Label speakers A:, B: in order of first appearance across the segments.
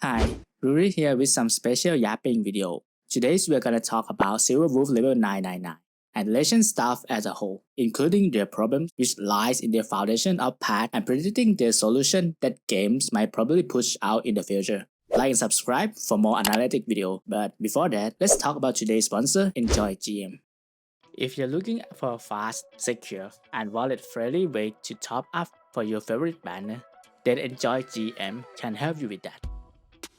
A: Hi, Ruri here with some special yapping video. Today we're gonna talk about Silverwolf level 999 and Elation stuff as a whole, including their problems which lies in their foundation of path and predicting their solution that games might probably push out in the future. Like and subscribe for more analytic video, but before that, let's talk about today's sponsor, Enjoy GM. If you're looking for a fast, secure, and wallet-friendly way to top up for your favorite banner, then Enjoy GM can help you with that.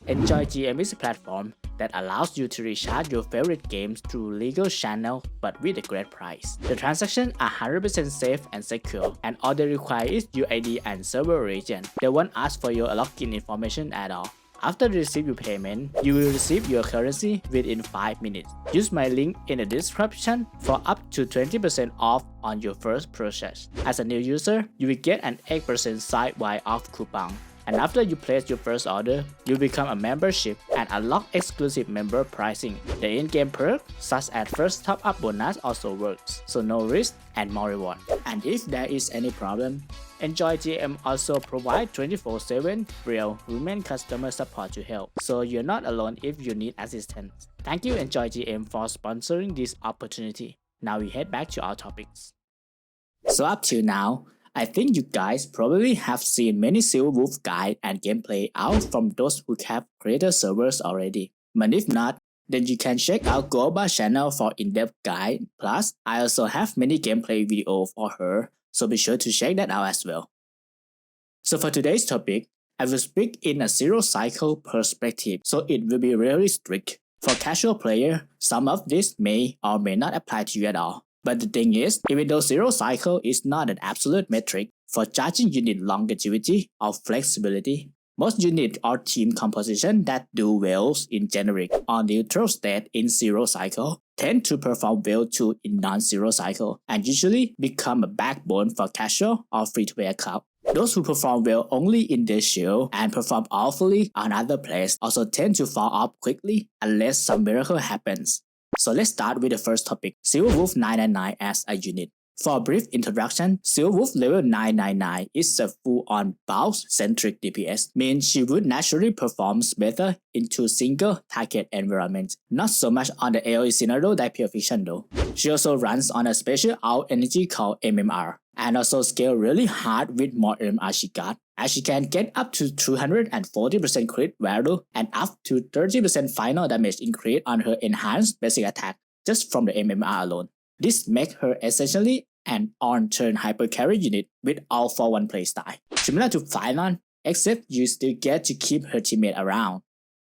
A: Enjoy GM is a platform that allows you to recharge your favorite games through legal channel but with a great price. The transactions are 100% safe and secure, and all they require is your ID and server region. They won't ask for your login information at all. After you receive your payment, you will receive your currency within 5 minutes. Use my link in the description for up to 20% off on your first purchase. As a new user, you will get an 8% site-wide off coupon. And after you place your first order, you become a membership and unlock exclusive member pricing. The in-game perk, such as first top-up bonus, also works, so no risk and more reward. And if there is any problem, Enjoy GM also provides 24/7 real human customer support to help, so you're not alone if you need assistance. Thank you Enjoy GM for sponsoring this opportunity. Now we head back to our topics. So up till now, I think you guys probably have seen many Silverwolf guide and gameplay out from those who have created servers already. But if not, then you can check out Global channel for in-depth guide. Plus, I also have many gameplay videos for her, so be sure to check that out as well. So for today's topic, I will speak in a zero cycle perspective, so it will be really strict. For casual player, some of this may or may not apply to you at all. But the thing is, even though zero cycle is not an absolute metric, for judging you need longevity or flexibility. Most unit or team composition that do well in generic or neutral state in zero cycle tend to perform well too in non-zero cycle and usually become a backbone for casual or free-to-play account. Those who perform well only in their shell and perform awfully on other places also tend to fall off quickly unless some miracle happens. So let's start with the first topic, Silverwolf 999 as a unit. For a brief introduction, Silverwolf level 999 is a full-on bounce-centric DPS, means she would naturally perform better into single target environments, not so much on the AoE scenario like Pure Fiction though. She also runs on a special out energy called MMR, and also scale really hard with more MMR she got, as she can get up to 240% crit value and up to 30% final damage increase on her enhanced basic attack just from the MMR alone. This makes her essentially an on-turn hyper carry unit with all for one playstyle, similar to Phylon, except you still get to keep her teammate around.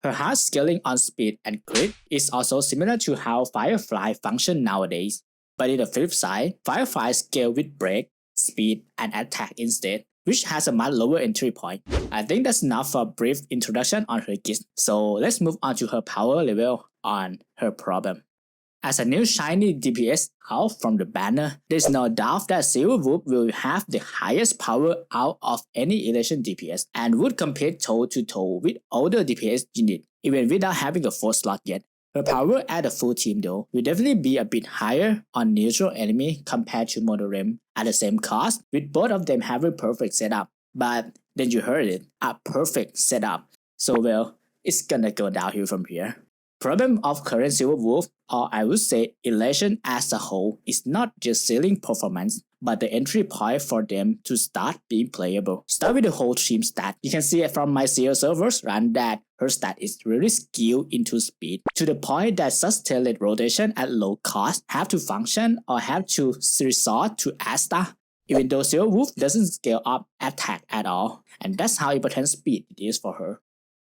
A: Her hard scaling on speed and crit is also similar to how Firefly function nowadays, but in the flip side, Firefly scale with break, speed, and attack instead, which has a much lower entry point. I think that's enough for a brief introduction on her kit, so let's move on to her power level on her problem. As a new shiny DPS out from the banner, there's no doubt that Silverwolf will have the highest power out of any Elation DPS and would compete toe-to-toe with older DPS units, even without having a 4th slot yet. Her power at a full team though will definitely be a bit higher on neutral enemy compared to Monorem at the same cost, with both of them having perfect setup. But then you heard it, a perfect setup. So well, it's gonna go downhill from here. Problem of current Silverwolf, or I would say Elation as a whole, is not just ceiling performance, but the entry point for them to start being playable. Start with the whole team stat. You can see it from my CL servers run that her stat is really skewed into speed, to the point that such tailored rotation at low cost have to function or have to resort to Asta, even though Silverwolf doesn't scale up attack at all, and that's how important speed it is for her.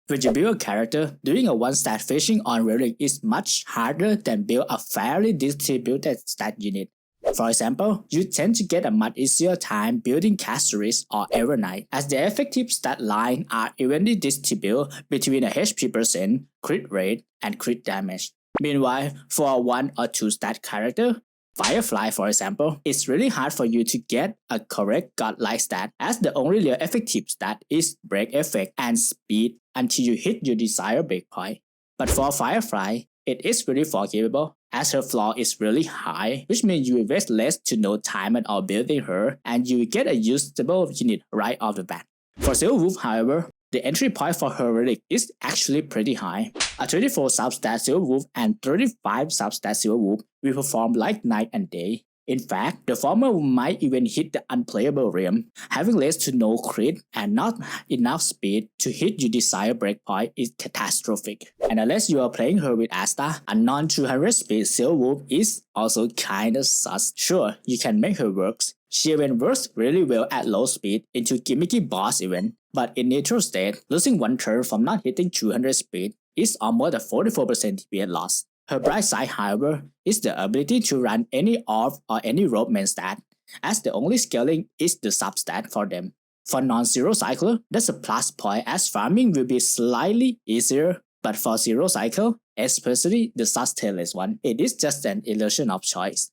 A: When you build a character, doing a one-stat fishing on Relic is much harder than build a fairly distributed stat unit. For example, you tend to get a much easier time building Castoris or Evernight, as the effective stat line are evenly distributed between a HP %, crit rate, and crit damage. Meanwhile, for a 1 or 2 stat character, Firefly for example, it's really hard for you to get a correct godlike stat, as the only real effective stat is break effect and speed until you hit your desired breakpoint. But for Firefly, it is really forgivable, as her floor is really high, which means you invest less to no time at all building her, and you will get a usable unit right off the bat. For Silverwolf, however, the entry point for her Relic is actually pretty high. A 24 substat Silverwolf and 35 substat Silverwolf will perform like night and day. In fact, the former might even hit the unplayable realm. Having less to no crit and not enough speed to hit your desired breakpoint is catastrophic. And unless you are playing her with Asta, a non-200 speed Silverwolf is also kinda sus. Sure, you can make her work. She even works really well at low speed into gimmicky boss event, but in neutral state, losing one turn from not hitting 200 speed is almost a 44% DPS loss. Her bright side, however, is the ability to run any orb or any rope main stat, as the only scaling is the substat for them. For non-zero cycler, that's a plus point as farming will be slightly easier, but for zero cycle, especially the sustainless one, it is just an illusion of choice.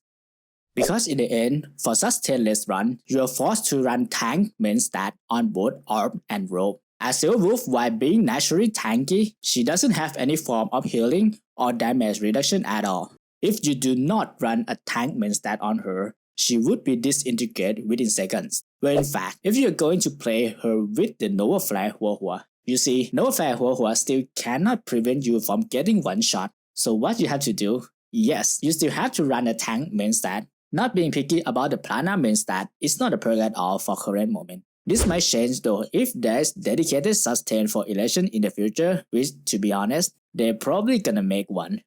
A: Because in the end, for sustainless run, you are forced to run tank main stat on both orb and rope. As Silverwolf, while being naturally tanky, she doesn't have any form of healing or damage reduction at all. If you do not run a tank main stat on her, she would be disintegrated within seconds. Where in fact, if you're going to play her with the Nova Flare Huohua, you see, Nova Flare Huohua still cannot prevent you from getting one shot. So what you have to do? Yes, you still have to run a tank main stat. Not being picky about the Prana main stat is not a perk at all for current moment. This might change though if there's dedicated sustain for Elation in the future, which to be honest, they're probably gonna make one.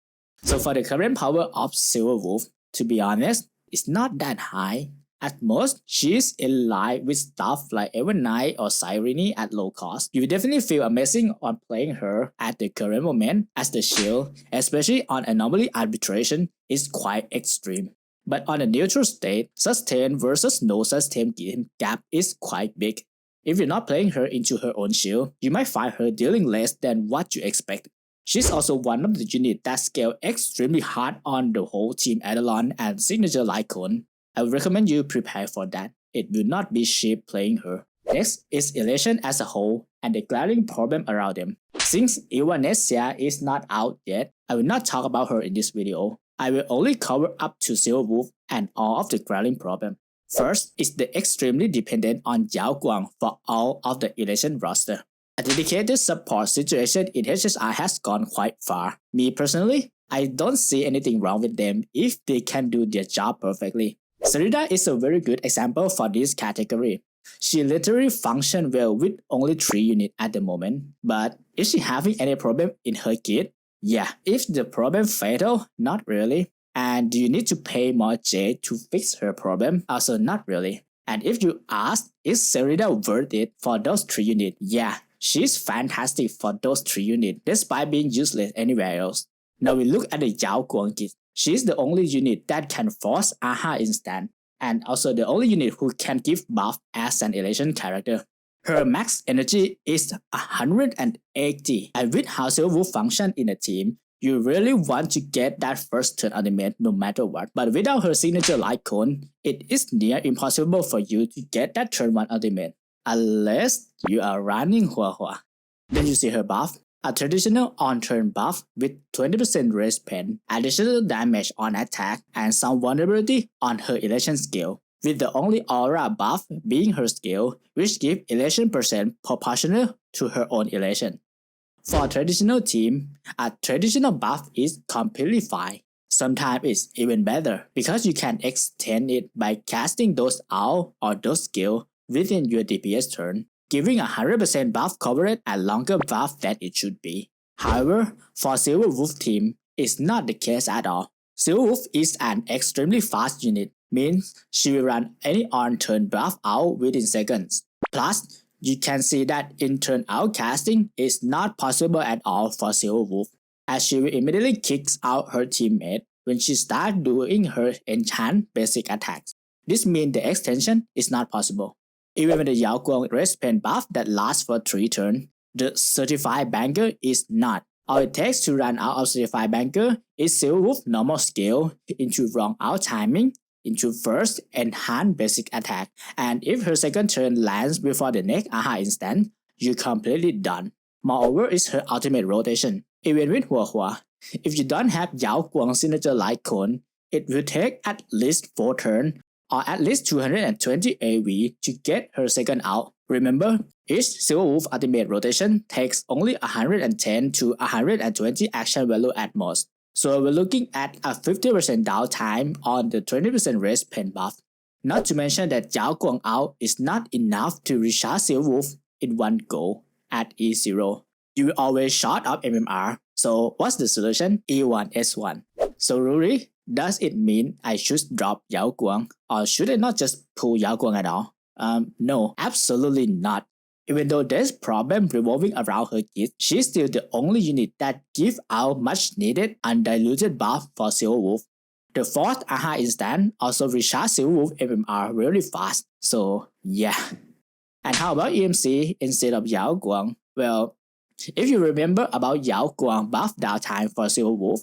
A: So for the current power of Silverwolf, to be honest, it's not that high. At most, she's in line with stuff like Evernight or Sirene at low cost. You will definitely feel amazing on playing her at the current moment, as the shield, especially on Anomaly Arbitration, is quite extreme. But on a neutral state, sustain versus no sustain gap is quite big. If you're not playing her into her own shield, you might find her dealing less than what you expect. She's also one of the units that scale extremely hard on the whole Team Eidolon and Signature Lycon. I would recommend you prepare for that. It will not be cheap playing her. Next is Elation as a whole and the glaring problem around them. Since Iwanesia is not out yet, I will not talk about her in this video. I will only cover up to Silverwolf and all of the glaring problem. First is the extremely dependent on Yaoguang for all of the Elation roster. A dedicated support situation in HSI has gone quite far. Me personally, I don't see anything wrong with them if they can do their job perfectly. Sarita is a very good example for this category. She literally functions well with only 3 units at the moment, but is she having any problem in her kit? Yeah, if the problem fatal, not really. And do you need to pay more J to fix her problem? Also not really. And if you ask, is Sarita worth it for those 3 units? Yeah, she's fantastic for those 3 units despite being useless anywhere else. Now we look at the Yaoguang kit. She's the only unit that can force AHA instant, and also the only unit who can give buff as an Elation character. Her max energy is 180, and with how Silverwolf functions in a team, you really want to get that first turn ultimate no matter what. But without her signature light cone, it is near impossible for you to get that turn 1 ultimate, unless you are running Huohua. Then you see her buff, a traditional on-turn buff with 20% raise pen, additional damage on attack, and some vulnerability on her Elation skill, with the only aura buff being her skill, which gives Elation percent proportional to her own Elation. For a traditional team, a traditional buff is completely fine. Sometimes it's even better because you can extend it by casting those out or those skills within your DPS turn, giving 100% buff coverage and longer buff than it should be. However, for Silverwolf team, it's not the case at all. Silverwolf is an extremely fast unit, means she will run any on-turn buff out within seconds. Plus, you can see that in turn out casting is not possible at all for Silverwolf, as she will immediately kick out her teammate when she starts doing her enchant basic attacks. This means the extension is not possible. Even with the Yaoguang rest pen buff that lasts for 3 turns, the certified banker is not. All it takes to run out of certified banker is Silverwolf normal skill into wrong out timing, into first enhanced basic attack, and if her second turn lands before the next AHA instant, you're completely done. Moreover is her ultimate rotation. Even with Huohua, if you don't have Yaoguang signature light cone, it will take at least 4 turns or at least 220 AV to get her second out. Remember, each Silverwolf ultimate rotation takes only 110 to 120 action value at most. So we're looking at a 50% downtime on the 20% race pen buff. Not to mention that Yaoguang out is not enough to recharge Silverwolf in one go at E0. You will always short of MMR. So what's the solution? E1 S1. So Ruri, does it mean I should drop Yaoguang, or should I not just pull Yaoguang at all? No, absolutely not. Even though there's problem revolving around her kit, she's still the only unit that gives out much needed undiluted buff for Silverwolf. The fourth AHA instant also recharges Silverwolf MMR really fast, so yeah. And how about EMC instead of Yaoguang? Well, if you remember about Yaoguang buff downtime for Silverwolf,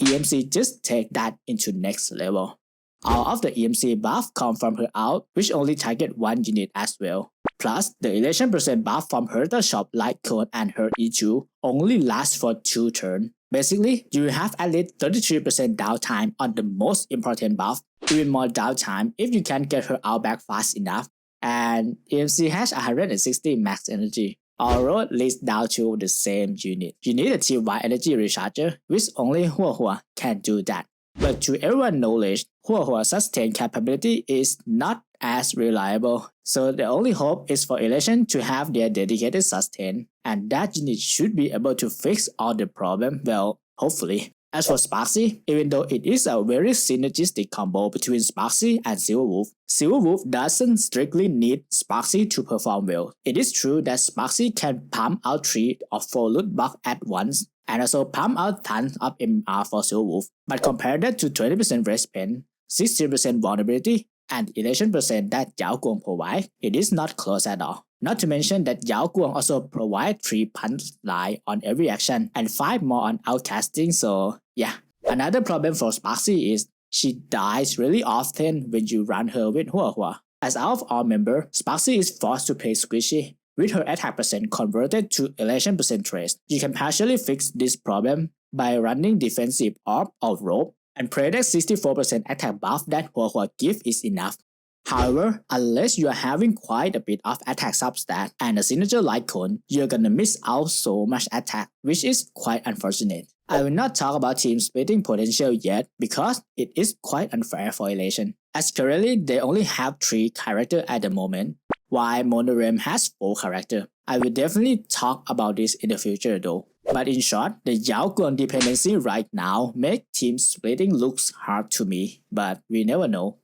A: EMC just take that into next level. All of the EMC buff come from her out, which only target one unit as well. Plus, the elation percent buff from her shop light code and her E2 only lasts for 2 turns. Basically, you have at least 33% downtime on the most important buff, even more downtime if you can get her out back fast enough. And EMC has 160 max energy. All road leads down to the same unit. You need a team-wide energy recharger, which only Hua can do that. But to everyone's knowledge, Huahua's sustain capability is not as reliable, so the only hope is for Elation to have their dedicated sustain, and that unit should be able to fix all the problem, well, hopefully. As for Sparxie, even though it is a very synergistic combo between Sparxie and Silverwolf, Silverwolf doesn't strictly need Sparxie to perform well. It is true that Sparxie can pump out 3 or 4 loot buff at once, and also pump out tons of MR for Silverwolf, but compared that to 20% rest pen, 60% vulnerability, and elation percent that Yaoguang provides, it is not close at all. Not to mention that Yaoguang also provides 3 punch line on every action and 5 more on outcasting, so yeah. Another problem for Sparxie is she dies really often when you run her with Hua. As out of all members, Sparxie is forced to play squishy. With her attack percent converted to elation percent trace, you can partially fix this problem by running defensive orb or rope, and pray that 64% attack buff that Hua gives is enough. However, unless you are having quite a bit of attack substat and a signature light cone, you're gonna miss out so much attack, which is quite unfortunate. I will not talk about team splitting potential yet because it is quite unfair for Elation, as currently they only have 3 characters at the moment, while Monorealm has 4 characters. I will definitely talk about this in the future though. But in short, the Yaoguang dependency right now makes team splitting looks hard to me, but we never know.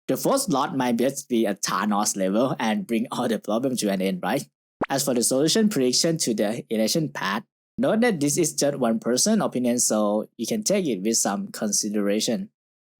A: The first lot might just be a Thanos level and bring all the problems to an end, right? As for the solution prediction to the Elation path, note that this is just one person's opinion, so you can take it with some consideration.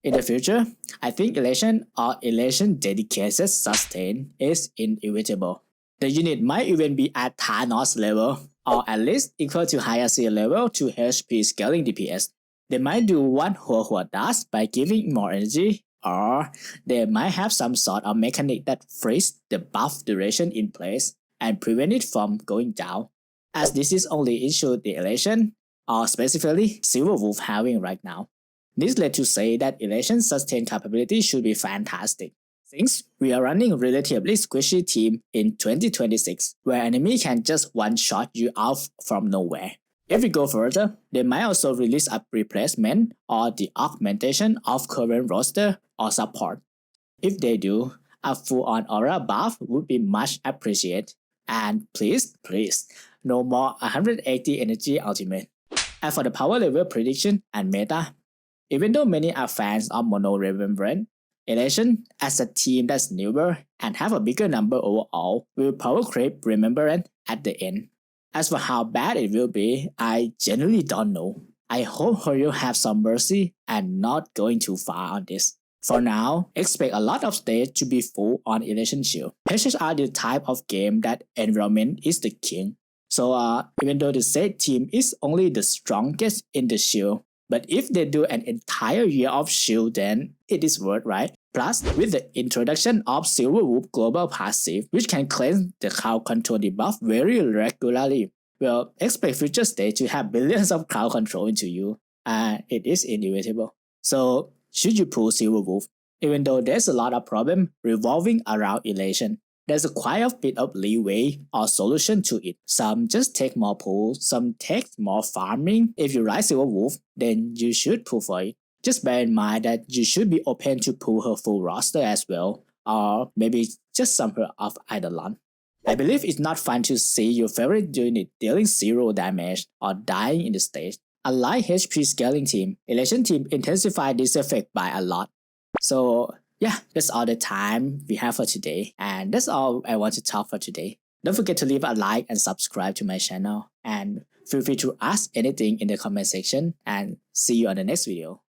A: In the future, I think Elation or Elation dedicated sustain is inevitable. The unit might even be at Thanos level, or at least equal to higher C level to HP scaling DPS. They might do what Hua does by giving more energy, or they might have some sort of mechanic that frees the buff duration in place and prevent it from going down, as this is only issue the Elation, or specifically Silverwolf having right now. This led to say that Elation sustain capability should be fantastic, since we are running a relatively squishy team in 2026, where enemy can just one-shot you out from nowhere. If we go further, they might also release a replacement or the augmentation of current roster or support. If they do, a full-on aura buff would be much appreciated. And please, no more 180 energy ultimate. As for the power level prediction and meta, even though many are fans of Mono Remembrance, Elation, as a team that's newer and have a bigger number overall, will power creep Remembrance at the end. As for how bad it will be, I genuinely don't know. I hope Hoyo have some mercy and not going too far on this. For now, expect a lot of stage to be full on Elation Shield. Patches are the type of game that environment is the king. So even though the set team is only the strongest in the shield, but if they do an entire year of shield, then it is worth, right? Plus, with the introduction of Silverwolf Global Passive, which can cleanse the crowd control debuff very regularly, well, expect future stage to have billions of crowd control into you, and it is inevitable. So, should you pull Silverwolf? Even though there's a lot of problem revolving around elation, there's quite a bit of leeway or solution to it. Some just take more pulls, some take more farming. If you like Silverwolf, then you should pull for it. Just bear in mind that you should be open to pull her full roster as well, or maybe just sum her off Eidolon. I believe it's not fun to see your favorite unit dealing 0 damage or dying in the stage. Unlike HP scaling team, Elation team intensify this effect by a lot. So yeah, that's all the time we have for today, and that's all I want to talk for today. Don't forget to leave a like and subscribe to my channel, and feel free to ask anything in the comment section, and see you on the next video.